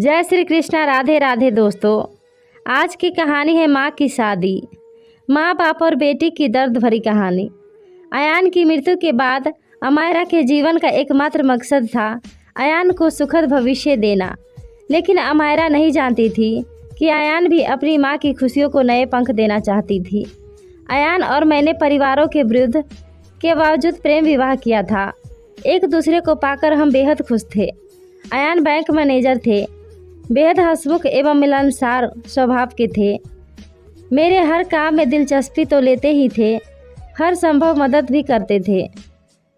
जय श्री कृष्णा, राधे राधे दोस्तों। आज की कहानी है माँ की शादी। माँ बाप और बेटी की दर्द भरी कहानी। अयान की मृत्यु के बाद अमायरा के जीवन का एकमात्र मकसद था अयान को सुखद भविष्य देना, लेकिन अमायरा नहीं जानती थी कि अयान भी अपनी माँ की खुशियों को नए पंख देना चाहती थी। अयान और मैंने परिवारों के विरुद्ध के बावजूद प्रेम विवाह किया था। एक दूसरे को पाकर हम बेहद खुश थे। अयान बैंक मैनेजर थे, बेहद हंसमुख एवं मिलनसार स्वभाव के थे। मेरे हर काम में दिलचस्पी तो लेते ही थे, हर संभव मदद भी करते थे।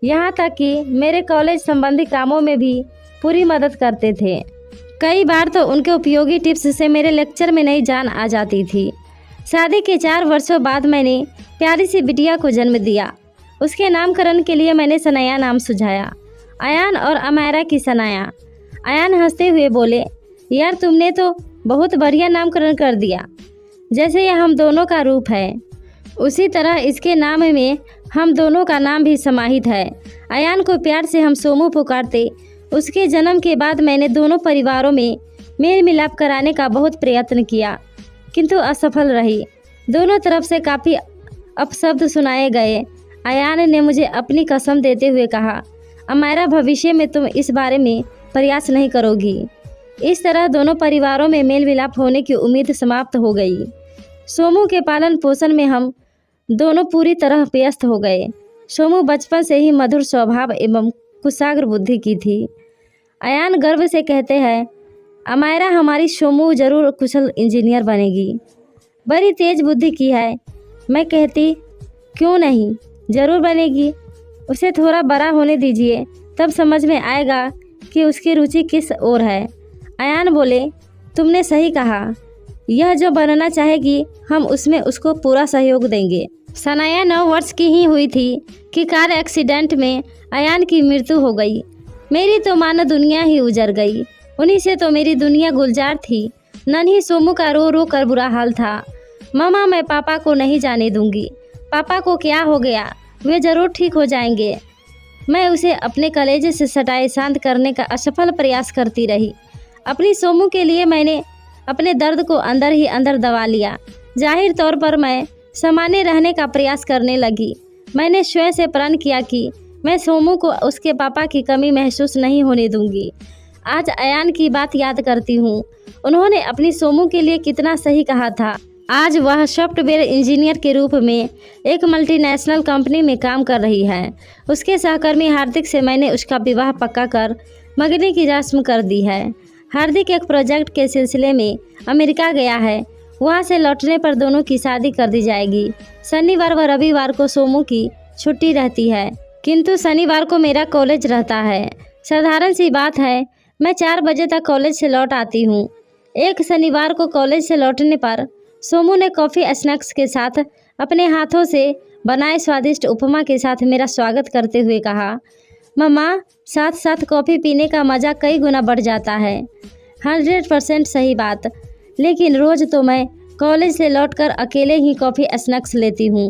यहाँ तक कि मेरे कॉलेज संबंधी कामों में भी पूरी मदद करते थे। कई बार तो उनके उपयोगी टिप्स से मेरे लेक्चर में नई जान आ जाती थी। शादी के 4 वर्षों बाद मैंने प्यारी सी बिटिया को जन्म दिया। उसके नामकरण के लिए मैंने सनाया नाम सुझाया, अयान और अमायरा की सनाया। अयान हंसते हुए बोले, यार तुमने तो बहुत बढ़िया नामकरण कर दिया, जैसे यह हम दोनों का रूप है, उसी तरह इसके नाम में हम दोनों का नाम भी समाहित है। अयान को प्यार से हम सोमू पुकारते। उसके जन्म के बाद मैंने दोनों परिवारों में मेल मिलाप कराने का बहुत प्रयत्न किया, किंतु असफल रही। दोनों तरफ से काफ़ी अपशब्द सुनाए गए। अयान ने मुझे अपनी कसम देते हुए कहा, अमायरा भविष्य में तुम इस बारे में प्रयास नहीं करोगी। इस तरह दोनों परिवारों में मेल मिलाप होने की उम्मीद समाप्त हो गई। सोमू के पालन पोषण में हम दोनों पूरी तरह व्यस्त हो गए। सोमू बचपन से ही मधुर स्वभाव एवं कुशाग्र बुद्धि की थी। अयान गर्व से कहते हैं, अमायरा हमारी सोमू जरूर कुशल इंजीनियर बनेगी, बड़ी तेज बुद्धि की है। मैं कहती, क्यों नहीं, ज़रूर बनेगी। उसे थोड़ा बड़ा होने दीजिए, तब समझ में आएगा कि उसकी रुचि किस ओर है। अयान बोले, तुमने सही कहा, यह जो बनना चाहेगी हम उसमें उसको पूरा सहयोग देंगे। सनाया 9 वर्ष की ही हुई थी कि कार एक्सीडेंट में अयान की मृत्यु हो गई। मेरी तो मानो दुनिया ही उजड़ गई। उन्हीं से तो मेरी दुनिया गुलजार थी। नन्ही सोमू का रो रो कर बुरा हाल था। मामा, मैं पापा को नहीं जाने दूंगी। पापा को क्या हो गया, वे ज़रूर ठीक हो जाएंगे। मैं उसे अपने कलेजे से सटाए शांत करने का असफल प्रयास करती रही। अपनी सोमू के लिए मैंने अपने दर्द को अंदर ही अंदर दबा लिया। जाहिर तौर पर मैं सामान्य रहने का प्रयास करने लगी। मैंने स्वयं से प्रण किया कि मैं सोमू को उसके पापा की कमी महसूस नहीं होने दूंगी। आज अयान की बात याद करती हूँ। उन्होंने अपनी सोमू के लिए कितना सही कहा था। आज वह सॉफ्टवेयर इंजीनियर के रूप में एक मल्टीनेशनल कंपनी में काम कर रही है। उसके सहकर्मी हार्दिक से मैंने उसका विवाह पक्का कर मंगनी की रस्म कर दी है। हार्दिक एक प्रोजेक्ट के सिलसिले में अमेरिका गया है। वहां से लौटने पर दोनों की शादी कर दी जाएगी। शनिवार व रविवार को सोमू की छुट्टी रहती है, किंतु शनिवार को मेरा कॉलेज रहता है। साधारण सी बात है, मैं 4 बजे तक कॉलेज से लौट आती हूँ। एक शनिवार को कॉलेज से लौटने पर सोमू ने कॉफ़ी स्नैक्स के साथ अपने हाथों से बनाए स्वादिष्ट उपमा के साथ मेरा स्वागत करते हुए कहा, मम्मा, साथ साथ कॉफ़ी पीने का मज़ा कई गुना बढ़ जाता है। 100% सही बात, लेकिन रोज़ तो मैं कॉलेज से लौटकर अकेले ही कॉफ़ी स्नैक्स लेती हूँ।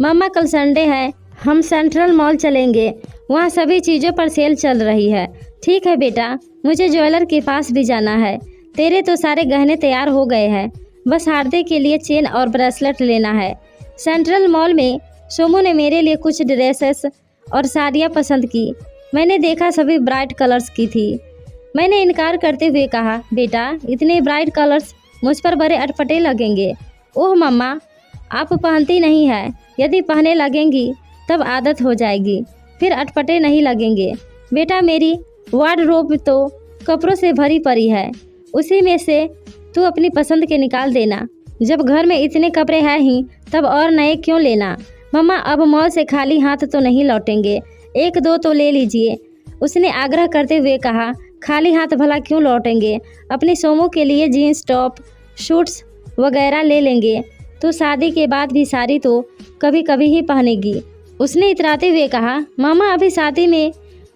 मम्मा, कल संडे है, हम सेंट्रल मॉल चलेंगे, वहाँ सभी चीज़ों पर सेल चल रही है। ठीक है बेटा, मुझे ज्वेलर के पास भी जाना है। तेरे तो सारे गहने तैयार हो गए हैं, बस हार्दिक के लिए चेन और ब्रेसलेट लेना है। सेंट्रल मॉल में सोमू ने मेरे लिए कुछ ड्रेसेस और साड़ियाँ पसंद की। मैंने देखा सभी ब्राइट कलर्स की थी। मैंने इनकार करते हुए कहा, बेटा, इतने ब्राइट कलर्स मुझ पर बड़े अटपटे लगेंगे। ओह मम्मा, आप पहनती नहीं है, यदि पहनने लगेंगी तब आदत हो जाएगी, फिर अटपटे नहीं लगेंगे। बेटा, मेरी वार्डरोब तो कपड़ों से भरी पड़ी है, उसी में से तू अपनी पसंद के निकाल देना। जब घर में इतने कपड़े हैं ही तब और नए क्यों लेना। मम्मा, अब मॉल से खाली हाथ तो नहीं लौटेंगे, 1-2 तो ले लीजिए। उसने आग्रह करते हुए कहा, खाली हाथ भला क्यों लौटेंगे, अपनी सोमू के लिए जीन्स टॉप सूट्स वगैरह ले लेंगे। तो शादी के बाद भी साड़ी तो कभी कभी ही पहनेगी। उसने इतराते हुए कहा, मामा, अभी शादी में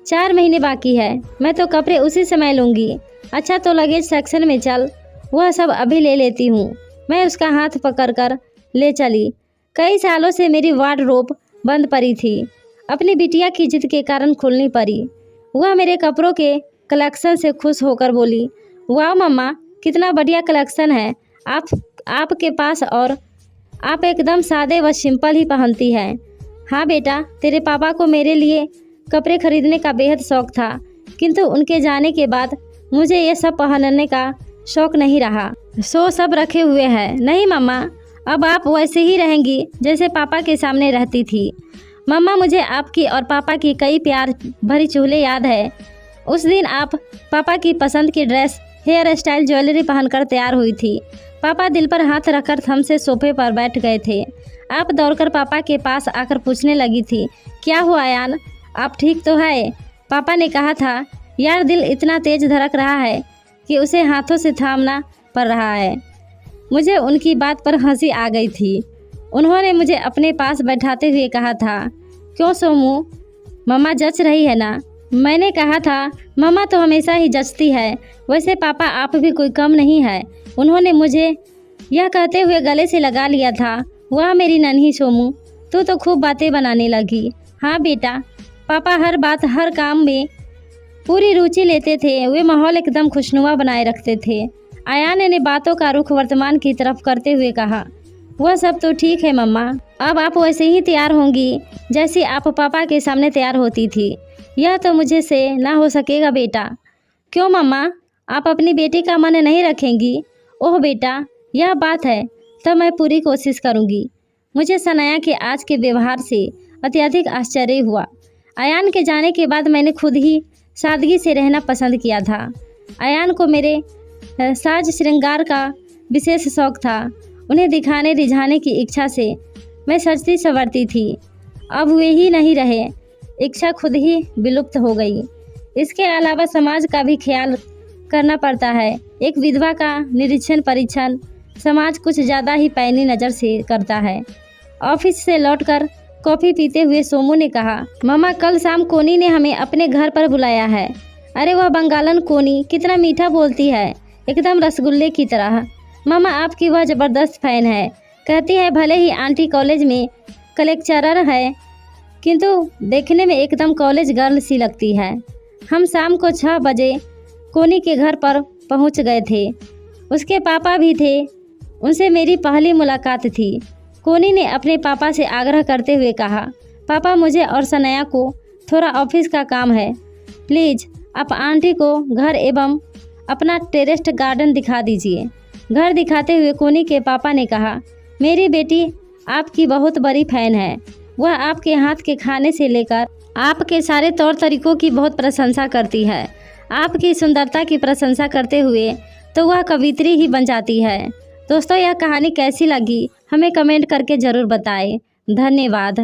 4 महीने बाकी है, मैं तो कपड़े उसी समय लूँगी। अच्छा तो लगेज सेक्शन में चल, वह सब अभी ले लेती हूँ। मैं उसका हाथ पकड़कर ले चली। कई सालों से मेरी वार्डरोब बंद पड़ी थी, अपनी बिटिया की जिद के कारण खोलनी पड़ी। वह मेरे कपड़ों के कलेक्शन से खुश होकर बोली, वाह मम्मा, कितना बढ़िया कलेक्शन है आपके पास, और आप एकदम सादे व सिंपल ही पहनती हैं। हाँ बेटा, तेरे पापा को मेरे लिए कपड़े खरीदने का बेहद शौक था, किंतु उनके जाने के बाद मुझे ये सब पहनने का शौक नहीं रहा, सो सब रखे हुए हैं। नहीं मम्मा, अब आप वैसे ही रहेंगी जैसे पापा के सामने रहती थी। मम्मा, मुझे आपकी और पापा की कई प्यार भरी चूल्हे याद है। उस दिन आप पापा की पसंद की ड्रेस, हेयर स्टाइल, ज्वेलरी पहनकर तैयार हुई थी। पापा दिल पर हाथ रखकर हमसे सोफे पर बैठ गए थे। आप दौड़कर पापा के पास आकर पूछने लगी थी, क्या हुआ अयान, आप ठीक तो है? पापा ने कहा था, यार दिल इतना तेज धड़क रहा है कि उसे हाथों से थामना पड़ रहा है। मुझे उनकी बात पर हंसी आ गई थी। उन्होंने मुझे अपने पास बैठाते हुए कहा था, क्यों सोमू, मम्मा जच रही है ना? मैंने कहा था, मम्मा तो हमेशा ही जचती है, वैसे पापा आप भी कोई कम नहीं है। उन्होंने मुझे यह कहते हुए गले से लगा लिया था। वाह मेरी नन्ही सोमू, तू तो खूब बातें बनाने लगी। हाँ बेटा, पापा हर बात हर काम में पूरी रुचि लेते थे। वे माहौल एकदम खुशनुमा बनाए रखते थे। अयान ने बातों का रुख वर्तमान की तरफ करते हुए कहा, वह सब तो ठीक है मम्मा, अब आप वैसे ही तैयार होंगी जैसी आप पापा के सामने तैयार होती थी। यह तो मुझे से ना हो सकेगा बेटा। क्यों मम्मा, आप अपनी बेटी का मन नहीं रखेंगी? ओह बेटा, यह बात है, तब मैं पूरी कोशिश करूंगी। मुझे सनाया के आज के व्यवहार से अत्यधिक आश्चर्य हुआ। अयान के जाने के बाद मैंने खुद ही सादगी से रहना पसंद किया था। अयान को मेरे साज श्रृंगार का विशेष शौक था। उन्हें दिखाने रिझाने की इच्छा से मैं सजती संवरती थी। अब वे ही नहीं रहे, इच्छा खुद ही विलुप्त हो गई। इसके अलावा समाज का भी ख्याल करना पड़ता है। एक विधवा का निरीक्षण परीक्षण समाज कुछ ज़्यादा ही पैनी नज़र से करता है। ऑफिस से लौटकर कॉफ़ी पीते हुए सोमू ने कहा, मामा कल शाम कोनी ने हमें अपने घर पर बुलाया है। अरे वह बंगालन कोनी कितना मीठा बोलती है, एकदम रसगुल्ले की तरह। मामा आपकी वह ज़बरदस्त फ़ैन है, कहती है भले ही आंटी कॉलेज में कलेक्चरर है, किंतु देखने में एकदम कॉलेज गर्ल सी लगती है। हम शाम को 6 बजे कोनी के घर पर पहुंच गए थे। उसके पापा भी थे। उनसे मेरी पहली मुलाकात थी। कोनी ने अपने पापा से आग्रह करते हुए कहा, पापा मुझे और सनाया को थोड़ा ऑफिस का काम है, प्लीज़ आप आंटी को घर एवं अपना टेरेस्ड गार्डन दिखा दीजिए। घर दिखाते हुए कोनी के पापा ने कहा, मेरी बेटी आपकी बहुत बड़ी फ़ैन है। वह आपके हाथ के खाने से लेकर आपके सारे तौर तरीकों की बहुत प्रशंसा करती है। आपकी सुंदरता की प्रशंसा करते हुए तो वह कवित्री ही बन जाती है। दोस्तों, यह कहानी कैसी लगी हमें कमेंट करके ज़रूर बताएं। धन्यवाद।